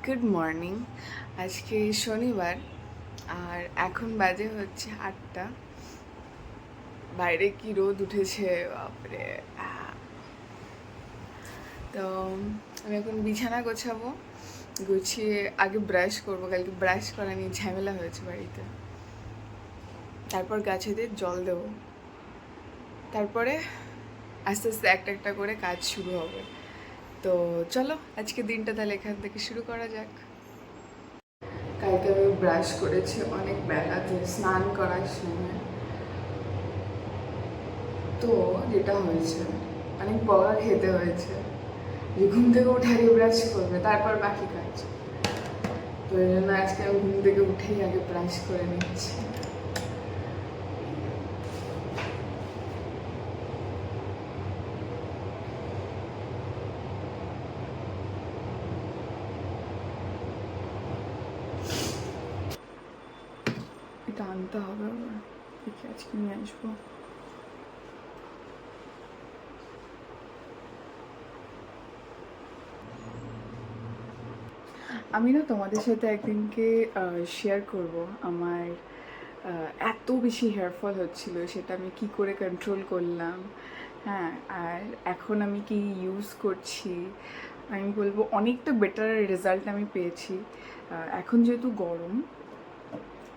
Good morning. আজকে শনিবার আর এখন বাজে হচ্ছে 8টা। বাইরে কি রোদ উঠেছে, বাপরে। তো আমি এখন বিছানা গোছাবো, গুছিয়ে আগে ব্রাশ করবো। কালকে ব্রাশ করা নিয়ে ঝামেলা হয়েছে বাড়িতে। তারপর গাছেদের জল দেবো, তারপরে আস্তে আস্তে একটা একটা করে কাজ শুরু হবে। তো চলো আজকে দিনটা তাহলে এখান থেকে শুরু করা যাক। কালকে আমি ব্রাশ করেছি অনেক বেলাতে স্নান করার সময়। তো যেটা হয়েছে, অনেক বকা খেতে হয়েছে যে ঘুম থেকে উঠে আগে ব্রাশ করবে তারপর বাকি কাজ। তো এই জন্য আজকে আমি ঘুম থেকে উঠেই আগে ব্রাশ করে নিচ্ছি। এটা আনতে হবে আবার, দেখি আজকে নিয়ে আসবো। আমি না তোমাদের সাথে একদিনকে শেয়ার করব আমার এত বেশি হেয়ার ফল হচ্ছিল, সেটা আমি কি করে কন্ট্রোল করলাম। হ্যাঁ, আর এখন আমি কি ইউজ করছি, আমি বলবো অনেকটা বেটার রেজাল্ট আমি পেয়েছি। এখন যেহেতু গরম,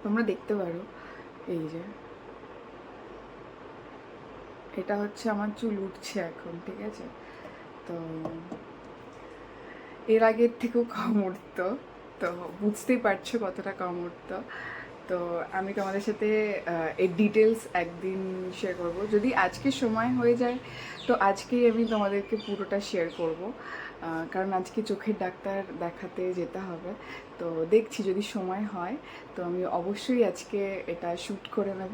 তোমরা দেখতে পারো, এই যে এটা হচ্ছে আমার চুল উঠছে এখন, ঠিক আছে। তো এর আগের থেকেও কম উঠতো, তো বুঝতেই পারছো কতটা কম উঠতো। তো আমি তোমাদের সাথে এর ডিটেলস একদিন শেয়ার করব, যদি আজকে সময় হয়ে যায় তো আজকেই আমি তোমাদেরকে পুরোটা শেয়ার করব। কারণ আজকে চোখের ডাক্তার দেখাতে যেতে হবে। তো দেখছি যদি সময় হয় তো আমি অবশ্যই আজকে এটা শ্যুট করে নেব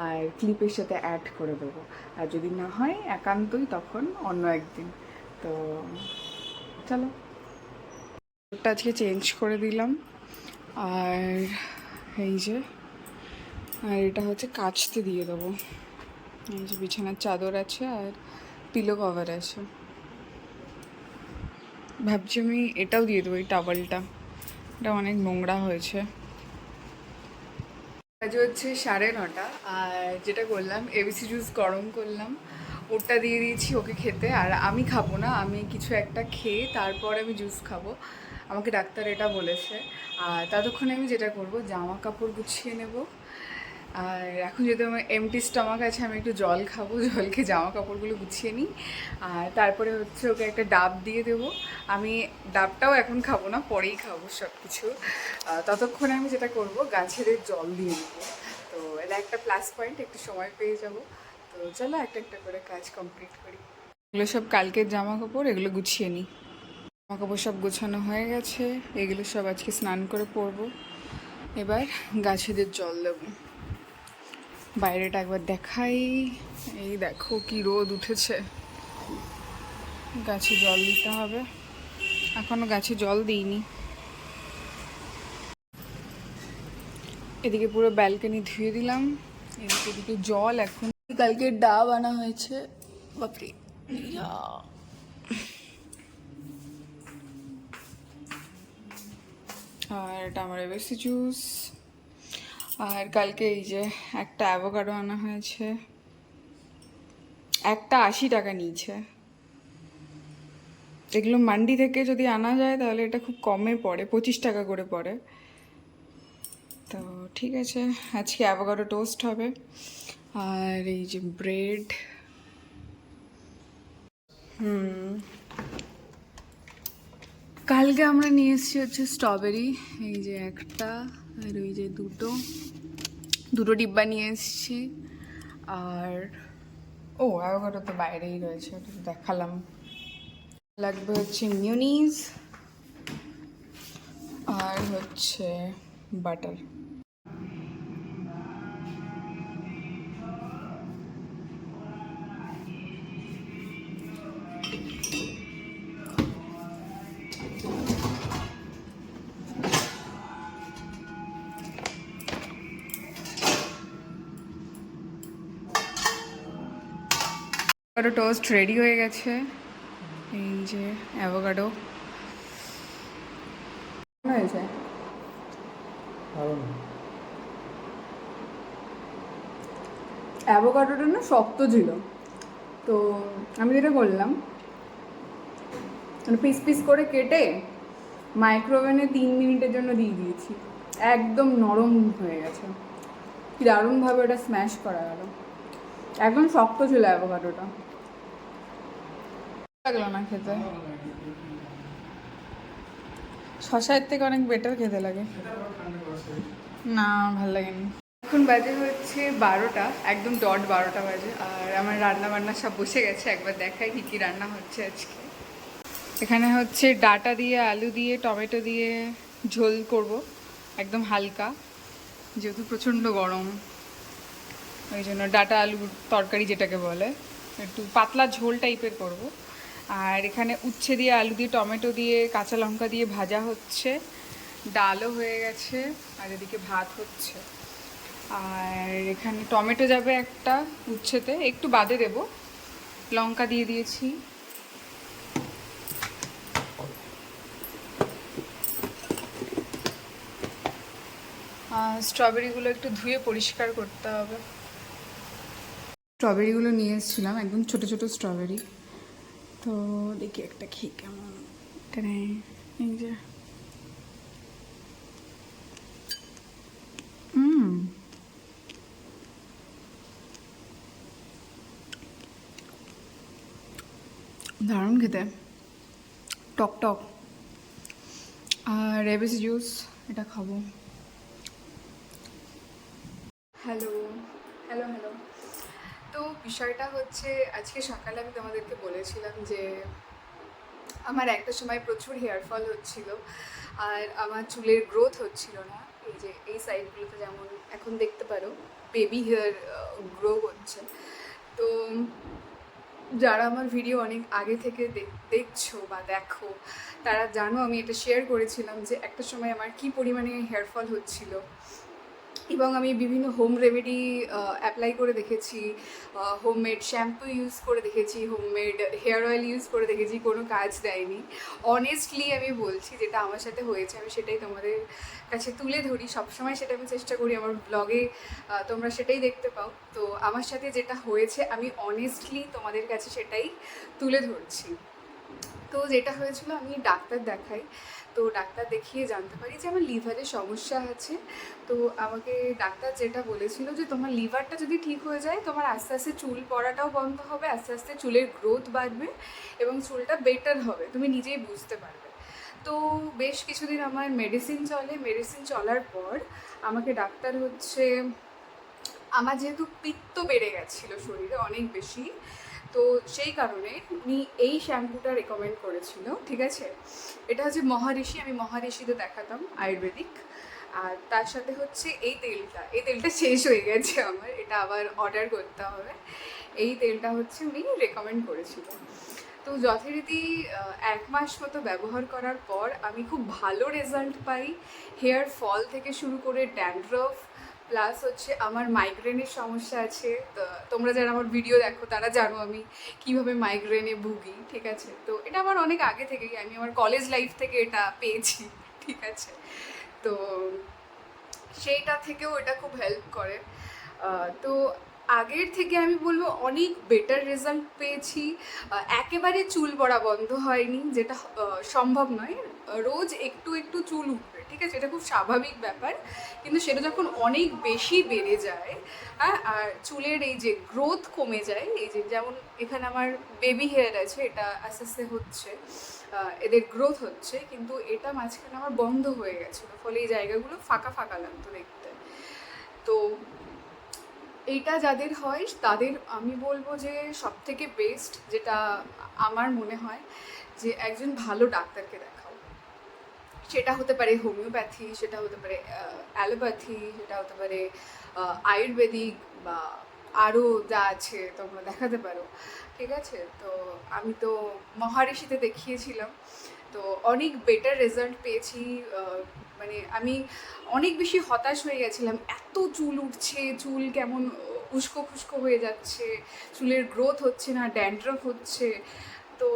আর ক্লিপের সাথে অ্যাড করে দেবো। আর যদি না হয় একান্তই তখন অন্য একদিন। তো চলো, ওটা আজকে চেঞ্জ করে দিলাম। আর এই যে, আর এটা হচ্ছে কাচতে দিয়ে দেবো। এই যে বিছানার চাদর আছে আর পিলো কভার আছে। ভাবছি আমি এটাও দিয়ে দেবো, এই টাওয়ালটা, এটা অনেক নোংরা হয়েছে। আজ হচ্ছে 9:30, আর যেটা করলাম এবিসি জুস গরম করলাম, ওটা দিয়ে দিয়েছি ওকে খেতে। আর আমি খাবো না, আমি কিছু একটা খেয়ে তারপর আমি জুস খাবো, আমাকে ডাক্তার এটা বলেছে। আর ততক্ষণে আমি যেটা করব, জামা কাপড় গুছিয়ে নেব। আর এখন যেহেতু আমার এমটি স্টমাক আছে, আমি একটু জল খাবো, জল খেয়ে জামা কাপড়গুলো গুছিয়ে নিই। আর তারপরে হচ্ছে ওকে একটা ডাব দিয়ে দেবো। আমি ডাবটাও এখন খাবো না, পরেই খাবো সব কিছু। ততক্ষণে আমি যেটা করব, গাছের জল দিয়ে দেবো। তো এটা একটা প্লাস পয়েন্ট, একটু সময় পেয়ে যাব। তো চলো একটা একটা করে কাজ কমপ্লিট করি। এগুলো সব কালকের জামা কাপড়, এগুলো গুছিয়ে নিই। জামা কাপড় সব গোছানো হয়ে গেছে, এগুলো সব আজকে স্নান করে পরবো। এবার গাছেদের জল দেবো। বাইরেটা একবার দেখাই, এই দেখো কি রোদ উঠেছে। গাছে জল দিতে হবে, এখনো গাছে জল দিইনি। এদিকে পুরো ব্যালকনি ধুয়ে দিলাম, এদিকে এদিকে জল। এখন কালকে ডাব আনা হয়েছে, বাপরে। ইয়া। আর এটা আমার এবিসি জুস। আর কালকে এই যে একটা অ্যাভোকাডো আনা হয়েছে, একটা 80 টাকা নিয়েছে। এগুলো মান্ডি থেকে যদি আনা যায় তাহলে এটা খুব কমে পড়ে, 25 টাকা করে পড়ে। তো ঠিক আছে, আজকে অ্যাভোকাডো টোস্ট হবে। আর এই যে ব্রেড। কালকে আমরা নিয়ে এসেছি হচ্ছে স্ট্রবেরি, এই যে একটা, আর ওই যে দুটো দুটো ডিব্বা নিয়ে এসেছি। আর ও অ্যাভোকাডো তো বাইরেই রয়েছে, ওটা তো দেখালাম। লাগবে হচ্ছে মিউনিজ আর হচ্ছে বাটার। অ্যাভোকাডো টোস্ট রেডি হয়ে গেছে, এই যে অ্যাভোকাডো। হয়েছে অ্যাভোকাডোটা না শক্ত ছিল, তো আমি যেটা করলাম মানে পিস পিস করে কেটে মাইক্রোওভেনে 3 মিনিটের জন্য দিয়ে দিয়েছি, একদম নরম হয়ে গেছে। কি দারুণভাবে ওটা স্ম্যাশ করা গেল, একদম শক্ত ছিল অ্যাভোকাডোটা। লাগলো না খেতে, শশার থেকে অনেক বেটার খেতে লাগে। না ভাল লাগেনি। এখন বাজে হচ্ছে 12টা, একদম ডট 12টা বাজে, আর আমার রান্না বান্না সব বসে গেছে। একবার দেখাই কী কী রান্না হচ্ছে আজকে। এখানে হচ্ছে ডাটা দিয়ে, আলু দিয়ে, টমেটো দিয়ে ঝোল করব, একদম হালকা, যেহেতু প্রচণ্ড গরম ওই জন্য ডাটা আলুর তরকারি যেটাকে বলে, একটু পাতলা ঝোল টাইপের করব। আর এখানে উচ্ছে দিয়ে, আলু দিয়ে, টমেটো দিয়ে, কাঁচা লঙ্কা দিয়ে ভাজা হচ্ছে, ডালও হয়ে গেছে, আর এদিকে ভাত হচ্ছে। আর এখানে টমেটো যাবে একটা উচ্ছেতে, একটু বাদে দেব, লঙ্কা দিয়ে দিয়েছি। স্ট্রবেরিগুলো একটু ধুয়ে পরিষ্কার করতে হবে। স্ট্রবেরিগুলো নিয়ে এসেছিলাম, একদম ছোটো ছোটো স্ট্রবেরি, তো দেখি একটা খেয়ে কেমন। এই যে দারুণ খেতে, টক টক। আর রেবিস জুস এটা খাবো। Hello hello hello. তো বিষয়টা হচ্ছে, আজকে সকালে আমি তোমাদেরকে বলেছিলাম যে আমার একটা সময় প্রচুর হেয়ার ফল হচ্ছিল, আর আমার চুলের গ্রোথ হচ্ছিল না। এই যে এই সাইডগুলোতে যেমন এখন দেখতে পারো বেবি হেয়ার গ্রো হচ্ছে। তো যারা আমার ভিডিও অনেক আগে থেকে দেখছো বা দেখো, তারা জানো আমি এটা শেয়ার করেছিলাম যে একটা সময় আমার কী পরিমাণে হেয়ার ফল হচ্ছিল, এবং আমি বিভিন্ন হোম রেমেডি অ্যাপ্লাই করে দেখেছি, হোমমেড শ্যাম্পু ইউজ করে দেখেছি, হোমমেড হেয়ার অয়েল ইউজ করে দেখেছি, কোনো কাজ দেয়নি। অনেস্টলি আমি বলছি, যেটা আমার সাথে হয়েছে আমি সেটাই তোমাদের কাছে তুলে ধরি। সবসময় সেটা আমি চেষ্টা করি আমার ব্লগে তোমরা সেটাই দেখতে পাও। তো আমার সাথে যেটা হয়েছে আমি অনেস্টলি তোমাদের কাছে সেটাই তুলে ধরছি। তো যেটা হয়েছিল, আমি ডাক্তার দেখাই, তো ডাক্তার দেখিয়ে জানতে পারি যে আমার লিভারের সমস্যা আছে। তো আমাকে ডাক্তার যেটা বলেছিল যে তোমার লিভারটা যদি ঠিক হয়ে যায়, তোমার আস্তে আস্তে চুল পড়াটাও বন্ধ হবে, আস্তে আস্তে চুলের গ্রোথ বাড়বে এবং চুলটা বেটার হবে, তুমি নিজেই বুঝতে পারবে। তো বেশ কিছুদিন আমার মেডিসিন চলে, মেডিসিন চলার পর আমাকে ডাক্তার হচ্ছে, আমার যেহেতু পিত্ত বেড়ে গেছিলো শরীরে অনেক বেশি, তো সেই কারণে উনি এই শ্যাম্পুটা রেকমেন্ড করেছিল। ঠিক আছে, এটা হচ্ছে মহারিষি, আমি মহারিষিতে দেখাতাম আয়ুর্বেদিক। আর তার সাথে হচ্ছে এই তেলটা শেষ হয়ে গেছে আমার, এটা আবার অর্ডার করতে হবে। এই তেলটা হচ্ছে উনি রেকমেন্ড করেছিল। তো যথারীতি 1 মাস মতো ব্যবহার করার পর আমি খুব ভালো রেজাল্ট পাই। হেয়ার ফল থেকে শুরু করে ড্যান্ড্রফ, প্লাস হচ্ছে আমার মাইগ্রেনের সমস্যা আছে। তোমরা যারা আমার ভিডিও দেখো তারা জানো আমি কিভাবে মাইগ্রেনে ভুগি। ঠিক আছে, তো এটা আমার অনেক আগে থেকেই, আমি আমার কলেজ লাইফ থেকে এটা পেয়েছি। ঠিক আছে, তো সেইটা থেকেও এটা খুব হেল্প করে। তো আগের থেকে আমি বলবো অনেক বেটার রেজাল্ট পেয়েছি। একেবারে চুল পড়া বন্ধ হয়নি, যেটা সম্ভব নয়, রোজ একটু একটু চুল উঠবে, ঠিক আছে, এটা খুব স্বাভাবিক ব্যাপার। কিন্তু সেটা যখন অনেক বেশি বেড়ে যায়, হ্যাঁ, আর চুলের এই যে গ্রোথ কমে যায়, এই যে যেমন এখানে আমার বেবি হেয়ার আছে, এটা আস্তে আস্তে হচ্ছে, এদের গ্রোথ হচ্ছে, কিন্তু এটা মাঝখানে আমার বন্ধ হয়ে গেছিলো, ফলে এই জায়গাগুলো ফাঁকা ফাঁকা লাগতো দেখতে। তো এইটা যাদের হয় তাদের আমি বলবো যে সবথেকে বেস্ট যেটা আমার মনে হয়, যে একজন ভালো ডাক্তারকে দেখাও। সেটা হতে পারে হোমিওপ্যাথি, সেটা হতে পারে অ্যালোপ্যাথি, সেটা হতে পারে আয়ুর্বেদিক, বা আরও যা আছে তোমরা দেখাতে পারো। ঠিক আছে, তো আমি তো মহারিষিতে দেখিয়েছিলাম, তো অনেক বেটার রেজাল্ট পেয়েছি। মানে আমি অনেক বেশি হতাশ হয়ে গেছিলাম, এত চুল উঠছে, চুল কেমন উস্কো খুস্কো হয়ে যাচ্ছে, চুলের গ্রোথ হচ্ছে না, ড্যান্ড্রফ হচ্ছে। তো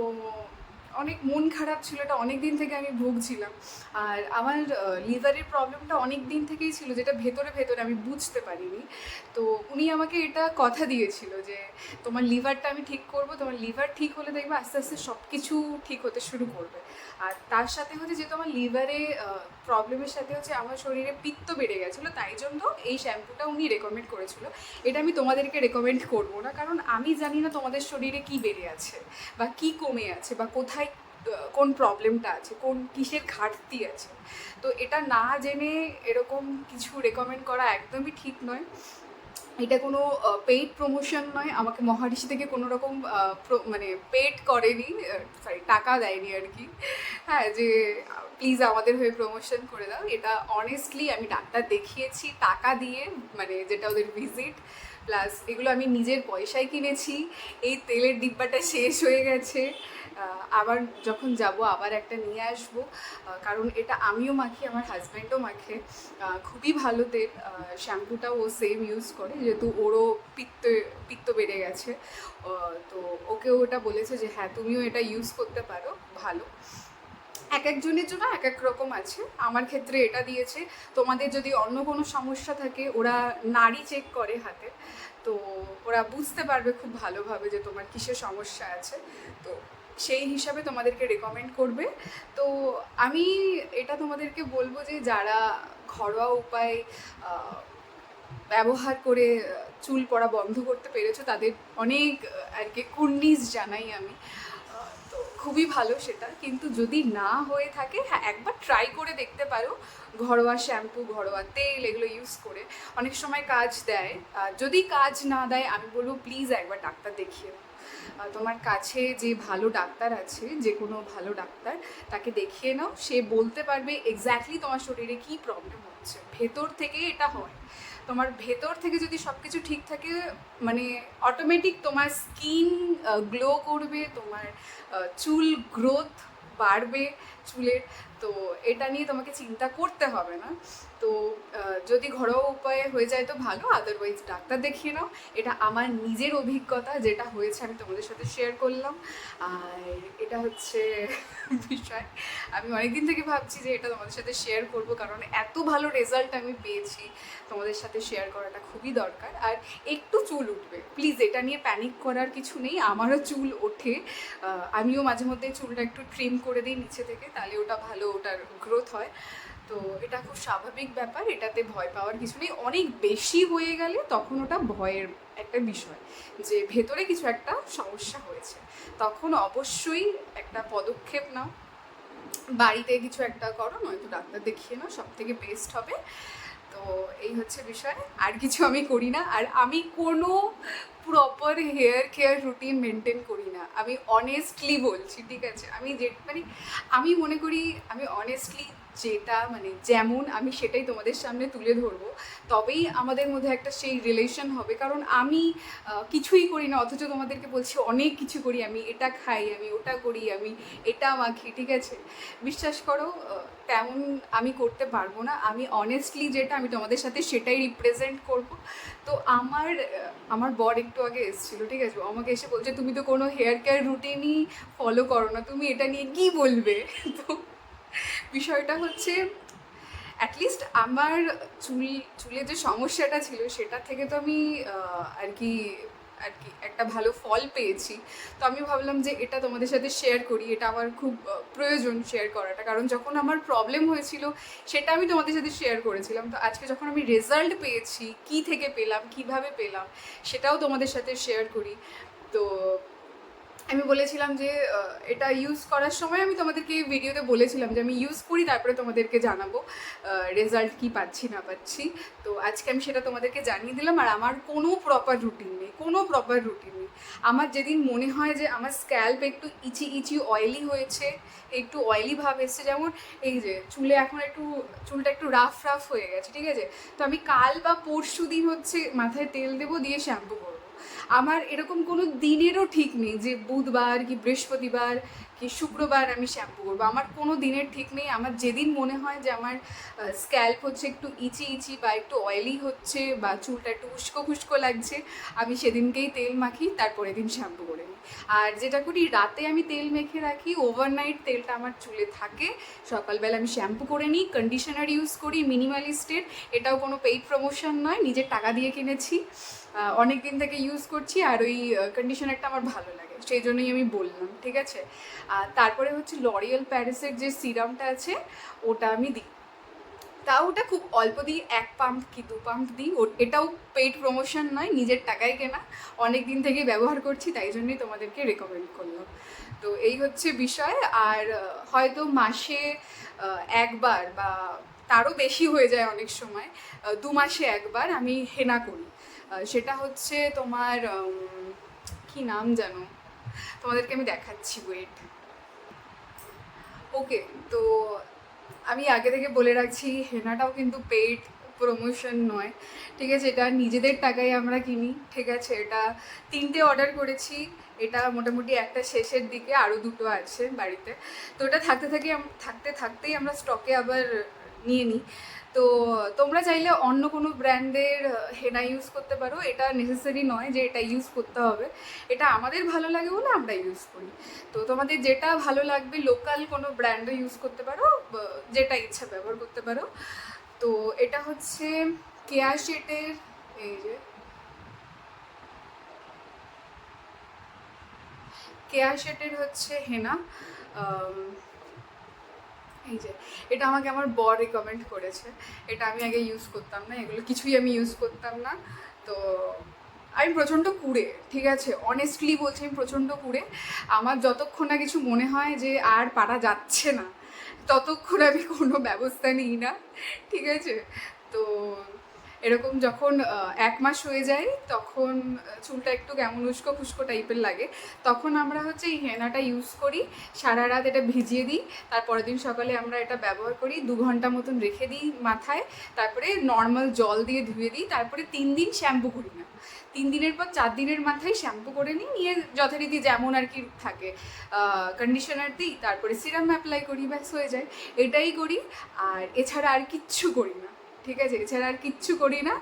অনেক মন খারাপ ছিল, এটা অনেক দিন থেকে আমি ভুগছিলাম। আর আমার লিভারের প্রবলেমটা অনেক দিন থেকেই ছিল, যেটা ভেতরে ভেতরে আমি বুঝতে পারিনি। তো উনি আমাকে এটা কথা দিয়েছিল যে তোমার লিভারটা আমি ঠিক করব, তোমার লিভার ঠিক হলে দেখবে আস্তে আস্তে সব কিছু ঠিক হতে শুরু করবে। আর তার সাথে হচ্ছে যেহেতু আমার লিভারে প্রবলেমের সাথে হচ্ছে আমার শরীরে পিত্ত বেড়ে গেছিলো, তাই জন্য এই শ্যাম্পুটা উনি রেকমেন্ড করেছিল। এটা আমি তোমাদেরকে রেকমেন্ড করব না, কারণ আমি জানি না তোমাদের শরীরে কি বেড়ে আছে বা কি কমে আছে বা কোথায় কোন প্রবলেমটা আছে, কোন কিসের ঘাটতি আছে। তো এটা না জেনে এরকম কিছু রেকমেন্ড করা একদমই ঠিক নয়। এটা কোনো পেইড প্রমোশন নয়, আমাকে মহারিষি থেকে কোনো রকম মানে পেড করেনি, সরি টাকা দেয়নি আর কি। হ্যাঁ, যে প্লিজ আমাদের হয়ে প্রমোশন করে দাও, এটা অনেস্টলি আমি ডাক্তার দেখিয়েছি টাকা দিয়ে, মানে যেটা ওদের ভিজিট প্লাস এগুলো আমি নিজের পয়সায় কিনেছি। এই তেলের ডিব্বাটা শেষ হয়ে গেছে, আবার যখন যাব আবার একটা নিয়ে আসবো, কারণ এটা আমিও মাখি, আমার হাজব্যান্ডও মাখে। খুবই ভালো তেল, শ্যাম্পুটাও ও সেম ইউজ করে, যেহেতু ওরও পিত্ত বেড়ে গেছে। তো ওকেও ওটা বলেছে যে হ্যাঁ তুমিও এটা ইউজ করতে পারো, ভালো। এক একজনের জন্য এক এক রকম আছে, আমার ক্ষেত্রে এটা দিয়েছে। তোমাদের যদি অন্য কোনো সমস্যা থাকে, ওরা নাড়ি চেক করে হাতে, তো ওরা বুঝতে পারবে খুব ভালোভাবে যে তোমার কিসের সমস্যা আছে, তো সেই হিসাবে তোমাদেরকে রেকমেন্ড করবে। তো আমি এটা তোমাদেরকে বলবো যে যারা ঘরোয়া উপায় ব্যবহার করে চুল পড়া বন্ধ করতে পেরেছো, তাদের অনেক আর কি কুর্নিশ জানাই আমি। তো খুবই ভালো সেটা, কিন্তু যদি না হয়ে থাকে, হ্যাঁ একবার ট্রাই করে দেখতে পারো। ঘরোয়া শ্যাম্পু, ঘরোয়া তেল এগুলো ইউজ করে অনেক সময় কাজ দেয়। যদি কাজ না দেয় আমি বলবো প্লিজ একবার ডাক্তার দেখিয়ে নাও। তোমার কাছে যে ভালো ডাক্তার আছে, যে কোনো ভালো ডাক্তার, তাকে দেখিয়ে নাও। সে বলতে পারবে এক্স্যাক্টলি তোমার শরীরে কী প্রবলেম হচ্ছে। ভেতর থেকে এটা হয়, তোমার ভেতর থেকে যদি সব কিছু ঠিক থাকে, মানে অটোমেটিক তোমার স্কিন গ্লো করবে, তোমার চুল গ্রোথ বাড়বে চুলের। তো এটা নিয়ে তোমাকে চিন্তা করতে হবে না। তো যদি ঘরোয়া উপায়ে হয়ে যায় তো ভালো, আদারওয়াইজ ডাক্তার দেখিয়ে নাও। এটা আমার নিজের অভিজ্ঞতা, যেটা হয়েছে আমি তোমাদের সাথে শেয়ার করলাম। আর এটা হচ্ছে বিষয়, আমি অনেকদিন থেকে ভাবছি যে এটা তোমাদের সাথে শেয়ার করব, কারণ এত ভালো রেজাল্ট আমি পেয়েছি, তোমাদের সাথে শেয়ার করাটা খুবই দরকার। আর একটু চুল উঠবে, প্লিজ এটা নিয়ে প্যানিক করার কিছু নেই। আমারও চুল ওঠে, আমিও মাঝে মধ্যে চুলটা একটু ট্রিম করে দিই নিচে থেকে, তাহলে ওটা ভালো, ওটার গ্রোথ হয়। তো এটা খুব স্বাভাবিক ব্যাপার, এটাতে ভয় পাওয়ার কিছু নেই। অনেক বেশি হয়ে গেলে তখন ওটা ভয়ের একটা বিষয়, যে ভেতরে কিছু একটা সমস্যা হয়েছে, তখন অবশ্যই একটা পদক্ষেপ নাও, বাড়িতে কিছু একটা করো, নয়তো ডাক্তার দেখিয়ে নাও, সব থেকে বেস্ট হবে। তো এই হচ্ছে বিষয়, আর কিছু আমি করি না। আর আমি কোনো proper hair care routine maintain করি না, আমি অনেস্টলি বলছি, ঠিক আছে? আমি মানে আমি মনে করি আমি অনেস্টলি যেটা মানে যেমন আমি সেটাই তোমাদের সামনে তুলে ধরবো, তবেই আমাদের মধ্যে একটা সেই রিলেশন হবে। কারণ আমি কিছুই করি না, অথচ তোমাদেরকে বলছি অনেক কিছু করি, আমি এটা খাই, আমি ওটা করি, আমি এটা মাখি, ঠিক আছে? বিশ্বাস করো তেমন আমি করতে পারবো না। আমি অনেস্টলি যেটা, আমি তোমাদের সাথে সেটাই রিপ্রেজেন্ট করব। তো আমার বর একটু আগে এসেছিলো, ঠিক আছে? আমাকে এসে বলছে তুমি তো কোনো হেয়ার কেয়ার রুটিনই ফলো করো না, তুমি এটা নিয়ে কী বলবে? তো বিষয়টা হচ্ছে অ্যাটলিস্ট আমার চুলে যে সমস্যাটা ছিল সেটা থেকে তো আমি আর কি একটা ভালো ফল পেয়েছি। তো আমি ভাবলাম যে এটা তোমাদের সাথে শেয়ার করি, এটা আমার খুব প্রয়োজন শেয়ার করাটা, কারণ যখন আমার প্রবলেম হয়েছিল সেটা আমি তোমাদের সাথে শেয়ার করেছিলাম। তো আজকে যখন আমি রেজাল্ট পেয়েছি, কী থেকে পেলাম, কিভাবে পেলাম, সেটাও তোমাদের সাথে শেয়ার করি। তো আমি বলেছিলাম যে এটা ইউজ করার সময় আমি তোমাদেরকে এই ভিডিওতে বলেছিলাম যে আমি ইউজ করি, তারপরে তোমাদেরকে জানাবো রেজাল্ট কী পাচ্ছি না পাচ্ছি। তো আজকে আমি সেটা তোমাদেরকে জানিয়ে দিলাম। আর আমার কোনো প্রপার রুটিন নেই, কোনো প্রপার রুটিন নেই। আমার যেদিন মনে হয় যে আমার স্ক্যাল্প একটু ইচি অয়েলি হয়েছে, একটু অয়েলি ভাব এসছে, যেমন এই যে চুলে এখন চুলটা একটু রাফ হয়ে গেছে, ঠিক আছে? তো আমি কাল বা পরশু দিন হচ্ছে মাথায় তেল দেবো, দিয়ে শ্যাম্পু করবো। আমার এরকম কোনো দিনেরও ঠিক নেই যে বুধবার কি বৃহস্পতিবার কি শুক্রবার আমি শ্যাম্পু করবো। আমার কোনো দিনের ঠিক নেই। আমার যেদিন মনে হয় যে আমার স্ক্যাল্প হচ্ছে একটু ইচি ইচি বা একটু অয়েলি হচ্ছে বা চুলটা একটু উস্কো খুস্কো লাগছে, আমি সেদিনকেই তেল মাখি, তারপরের দিন শ্যাম্পু করে নিই। আর যেটা করি, রাতে আমি তেল মেখে রাখি, ওভারনাইট তেলটা আমার চুলে থাকে, সকালবেলা আমি শ্যাম্পু করে নিই, কন্ডিশনার ইউজ করি মিনিমালিস্টের। এটাও কোনো পেইড প্রমোশন নয়, নিজের টাকা দিয়ে কিনেছি, অনেক দিন থেকে ইউজ করছি, আর ওই কন্ডিশনারটা আমার ভালো লাগে, সেই জন্যই আমি বললাম, ঠিক আছে। আর তারপরে হচ্ছে লরিয়াল প্যারিসের যে সিরামটা আছে ওটা আমি দিই, তাও ওটা খুব অল্প দিই, 1 পাম্প কি 2 পাম্প দিই। এটাও পেইড প্রমোশন নয়, নিজের টাকায় কেনা, অনেক দিন থেকেই ব্যবহার করছি, তাই জন্যই তোমাদেরকে রেকমেন্ড করলাম। তো এই হচ্ছে বিষয়। আর হয়তো মাসে একবার বা তারও বেশি হয়ে যায় অনেক সময়, 2 মাসে একবার আমি হেনা করি। সেটা হচ্ছে তোমার কি নাম জানো, তোমাদেরকে আমি দেখাচ্ছি, ওয়েট। ওকে, তো আমি আগে থেকে বলে রাখছি, হেনাটাও কিন্তু পেইড প্রমোশন নয়, ঠিক আছে। এটা নিজেদের টাকায় আমরা কিনি, ঠিক আছে। এটা 3টে অর্ডার করেছি, এটা মোটামুটি একটা শেষের দিকে, আরও 2টো আছে বাড়িতে। তো এটা থাকতে থাকতেই আমরা স্টকে আবার নিয়ে নিই। তো তোমরা চাইলে অন্য কোনো ব্র্যান্ডের হেনা ইউজ করতে পারো, এটা নেসেসারি নয় যে এটা ইউজ করতে হবে, এটা আমাদের ভালো লাগে বলে আমরা ইউজ করি। তো তোমাদের যেটা ভালো লাগবে, লোকাল কোনো ব্র্যান্ডও ইউজ করতে পারো, যেটা ইচ্ছা ব্যবহার করতে পারো। তো এটা হচ্ছে কেয়া শেটের, এই যে কেয়া শেটের হচ্ছে হেনা, এই যে এটা আমাকে আমার বর রিকমেন্ড করেছে। এটা আমি আগে ইউজ করতাম না, এগুলো কিছুই আমি ইউজ করতাম না। তো আমি প্রচণ্ড কুড়ে, ঠিক আছে, অনেস্টলি বলছি, আমি প্রচণ্ড কুড়ে। আমার যতক্ষণ না কিছু মনে হয় যে আর পারা যাচ্ছে না, ততক্ষণ আমি কোনো ব্যবস্থা নিই না, ঠিক আছে। তো এরকম যখন 1 মাস হয়ে যায়, তখন চুলটা একটু কেমন উস্কো খুস্কো টাইপের লাগে, তখন আমরা হচ্ছে এই হেনাটা ইউজ করি, সারা রাত এটা ভিজিয়ে দিই, তারপরের দিন সকালে আমরা এটা ব্যবহার করি, 2 ঘন্টা মতন রেখে দিই মাথায়, তারপরে নর্মাল জল দিয়ে ধুয়ে দিই, তারপরে 3 দিন শ্যাম্পু করি না, 3 দিনের পর 4 দিনের মাথায় শ্যাম্পু করে নিয়ে যথারীতি যেমন আর কি থাকে কন্ডিশনার দিই, তারপরে সিরাম অ্যাপ্লাই করি, ব্যাস হয়ে যায়। এটাই করি, আর এছাড়া আর কিচ্ছু করি না, ঠিক আছে। এছাড়া আর কিচ্ছু করি না,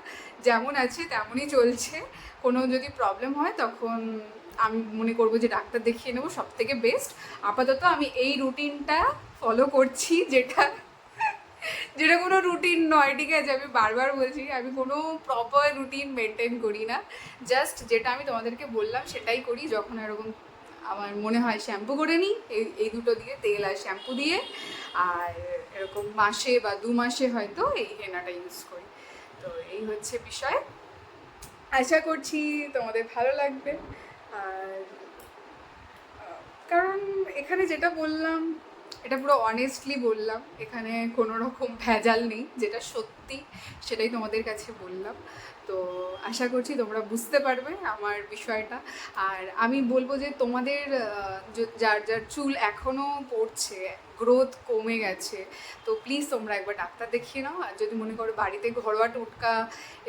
যেমন আছে তেমনই চলছে। কোনো যদি প্রবলেম হয় তখন আমি মনে করবো যে ডাক্তার দেখিয়ে নেবো, সব থেকে বেস্ট। আপাতত আমি এই রুটিনটা ফলো করছি, যেটা যেটা কোনো রুটিন নয়, ঠিক আছে। আমি বারবার বলছি, আমি কোনো প্রপার রুটিন মেনটেন করি না, জাস্ট যেটা আমি তোমাদেরকে বললাম সেটাই করি। যখন এরকম আমার মনে হয় শ্যাম্পু করে নিই, এই দুটো দিয়ে, তেল আর শ্যাম্পু দিয়ে, আর এরকম মাসে বা 2 মাসে হয়তো এই হেনাটা ইউজ করি। তো এই হচ্ছে বিষয়, আশা করছি তোমাদের ভালো লাগবে। আর কারণ এখানে যেটা বললাম এটা পুরো অনেস্টলি বললাম, এখানে কোনো রকম ভেজাল নেই, যেটা সত্যি সেটাই তোমাদের কাছে বললাম। তো আশা করছি তোমরা বুঝতে পারবে আমার বিষয়টা। আর আমি বলবো যে তোমাদের যার যার চুল এখনও পড়ছে, গ্রোথ কমে গেছে, তো প্লিজ তোমরা একবার ডাক্তার দেখিয়ে নাও। আর যদি মনে করো বাড়িতে ঘরোয়া টোটকা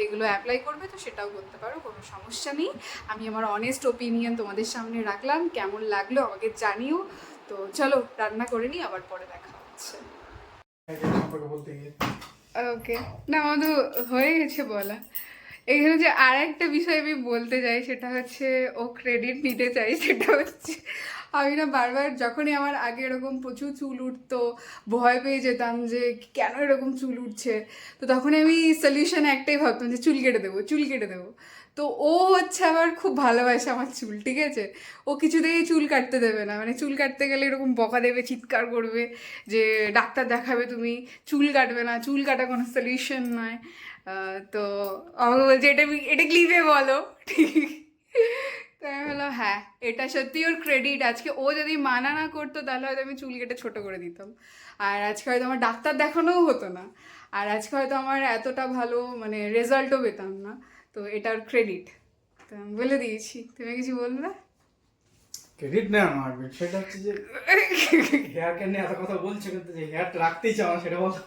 এগুলো অ্যাপ্লাই করবে, তো সেটাও করতে পারো, কোনো সমস্যা নেই। আমি আমার অনেস্ট ওপিনিয়ন তোমাদের সামনে রাখলাম, কেমন লাগলো আমাকে জানিও। তো চলো রান্না করে নিই, আবার পরে দেখা হচ্ছে। ওকে, না আমার তো হয়ে গেছে বলা। এখানে যে আর একটা বিষয় আমি বলতে চাই, সেটা হচ্ছে ও ক্রেডিট নিতে চাই, সেটা হচ্ছে আমি না বারবার যখনই আমার আগে এরকম প্রচুর চুল উঠতো, ভয় পেয়ে যেতাম যে কেন এরকম চুল উঠছে, তো তখন আমি সলিউশন একটাই ভাবতাম যে চুল কেটে দেবো, চুল কেটে দেবো। তো ও হচ্ছে আবার খুব ভালোবাসে আমার চুল, ঠিক আছে। ও কিছুতেই চুল কাটতে দেবে না, মানে চুল কাটতে গেলে এরকম বকা দেবে, চিৎকার করবে যে ডাক্তার দেখাবে তুমি, চুল কাটবে না, চুল কাটা কোনো সলিউশন নয়। তো আমাকে বলছে এটা ক্লিপে বলো, ঠিক। তো আমি বললাম হ্যাঁ, এটা সত্যি ওর ক্রেডিট। আজকে ও যদি মানা না করতো তাহলে হয়তো আমি চুল কেটে ছোটো করে দিতাম, আর আজকে হয়তো আমার ডাক্তার দেখানোও হতো না, আর আজকে হয়তো আমার এতটা ভালো মানে রেজাল্টও পেতাম না। তো এটার ক্রেডিট, তো আমি বলে দিয়েছি। তুমি কিছু বলবে? ক্রেডিট না আমার, সেটা হচ্ছে যে হেয়ার কেয়ার নিয়ে এত কথা বলছো, কিন্তু যে হেয়ারটা রাখতেই চাও না সেটা বলো।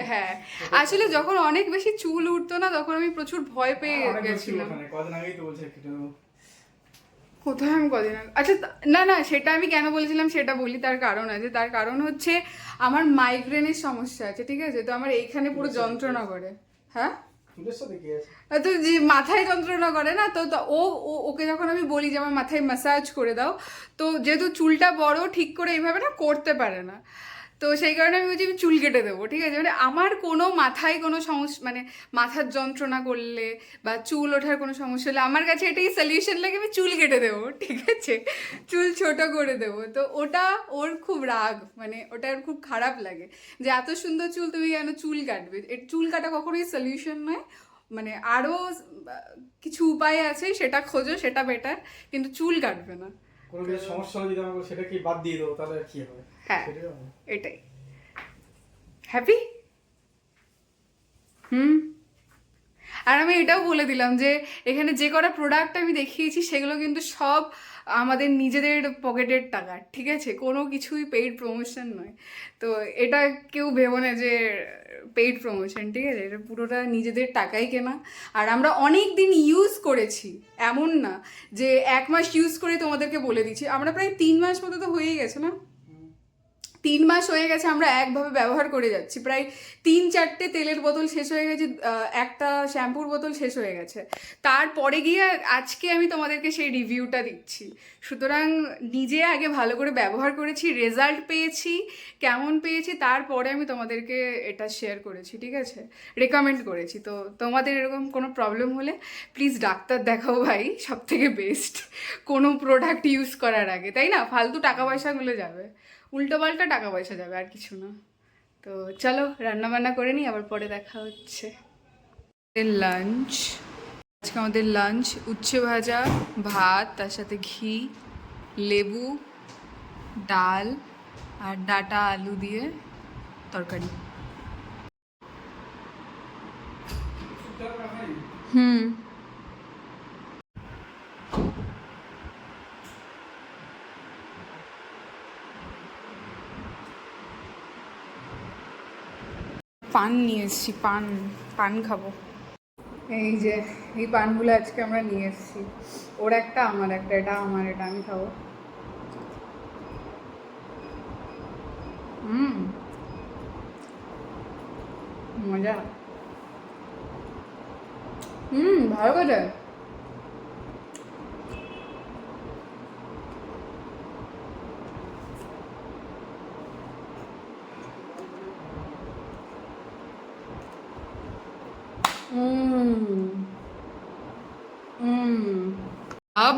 হ্যাঁ, আসলে যখন অনেক বেশি চুল উঠতো না, তখন আমি প্রচুর ভয় পেয়ে গেছিলাম। কদিন আগেই তো বলছে কেটে দেবো। কোথায় আমি কদিন আচ্ছা না না, সেটা আমি কেন বলেছিলাম সেটা বলি, তার কারণ আছে। তার কারণ হচ্ছে আমার মাইগ্রেনের সমস্যা আছে, ঠিক আছে? তো আমার এইখানে পুরো যন্ত্রণা করে। হ্যাঁ, চুলের সাথে কি আছে? তো যে মাথায় যন্ত্রণা করে না, তো তো ওকে যখন আমি বলি যে আমার মাথায় ম্যাসাজ করে দাও, তো যেহেতু চুলটা বড় ঠিক করে এইভাবে না করতে পারে না, তো সেই কারণে আমি বলছি আমি চুল কেটে দেবো, ঠিক আছে? মানে আমার কোনো মাথায় কোনো সমস্যা, মানে মাথার যন্ত্রণা করলে বা চুল ওঠার কোনো সমস্যা হলে আমার কাছে এটাই সলিউশন লাগে, আমি চুল কেটে দেবো, ঠিক আছে? চুল ছোট করে দেবো। তো ওটা ওর খুব রাগ, মানে ওটা ওর খুব খারাপ লাগে যে এত সুন্দর চুল তুমি কেন চুল কাটবে। চুল কাটা কখনোই সলিউশন নয়, মানে আরও কিছু উপায় আছে, সেটা খোঁজো, সেটা বেটার, কিন্তু চুল কাটবে না। কোনো কিছু সমস্যা হলে যদি আমাকে সেটা কি বাদ দিয়ে দেবো তাহলে কি হবে? হ্যাঁ, সেটাই হবে। এটাই। হ্যাপি? হুম। আর আমি এটাও বলে দিলাম যে এখানে যে কটা প্রোডাক্ট আমি দেখিয়েছি সেগুলো কিন্তু সব আমাদের নিজেদের পকেটের টাকা, ঠিক আছে? কোনো কিছুই পেইড প্রমোশন নয়। তো এটা কেউ ভেবো না যে পেইড প্রমোশন, ঠিক আছে? এটা পুরোটা নিজেদের টাকাই কেনা। আর আমরা অনেক দিন ইউজ করেছি, এমন না যে 1 মাস ইউজ করে তোমাদেরকে বলে দিচ্ছি। আমরা প্রায় 3 মাস মতো তো হয়েই গেছে না? 3 মাস হয়ে গেছে আমরা একভাবে ব্যবহার করে যাচ্ছি। প্রায় 3-4টে তেলের বোতল শেষ হয়ে গেছে, একটা শ্যাম্পুর বোতল শেষ হয়ে গেছে। তারপরে গিয়ে আজকে আমি তোমাদেরকে সেই রিভিউটা দিচ্ছি। সুতরাং নিজে আগে ভালো করে ব্যবহার করেছি, রেজাল্ট পেয়েছি, কেমন পেয়েছি, তারপরে আমি তোমাদেরকে এটা শেয়ার করেছি, ঠিক আছে? রেকমেন্ড করেছি। তো তোমাদের এরকম কোনো প্রবলেম হলে প্লিজ ডাক্তার দেখাও ভাই, সব থেকে বেস্ট কোনো প্রোডাক্ট ইউজ করার আগে, তাই না? ফালতু টাকা পয়সাগুলো যাবে, উল্টো পাল্টা টাকা পয়সা যাবে, আর কিছু না। তো চলো রান্না বান্না করে নিই, আবার পরে দেখা হচ্ছে। লাঞ্চ, আজকে আমাদের লাঞ্চ উচ্ছে ভাজা, ভাত, তার সাথে ঘি, লেবু, ডাল আর ডাটা আলু দিয়ে তরকারি। হুম। পান নিয়ে এসছি, পান পান খাবো। এই যে এই পানগুলো আজকে আমরা নিয়ে এসেছি, ওর একটা আমার একটা, এটা আমার, এটা আমি খাবো। হুম, মজা। ভালো কথা। আব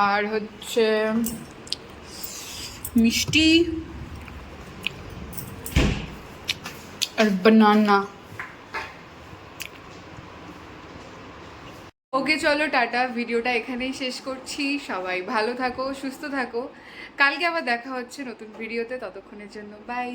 আর হচ্ছে মিষ্টি আর বানানা। ওকে চলো টাটা, ভিডিওটা এখানেই শেষ করছি। সবাই ভালো থাকো, সুস্থ থাকো। কালকে আবার দেখা হচ্ছে নতুন ভিডিওতে, ততক্ষণের জন্য বাই।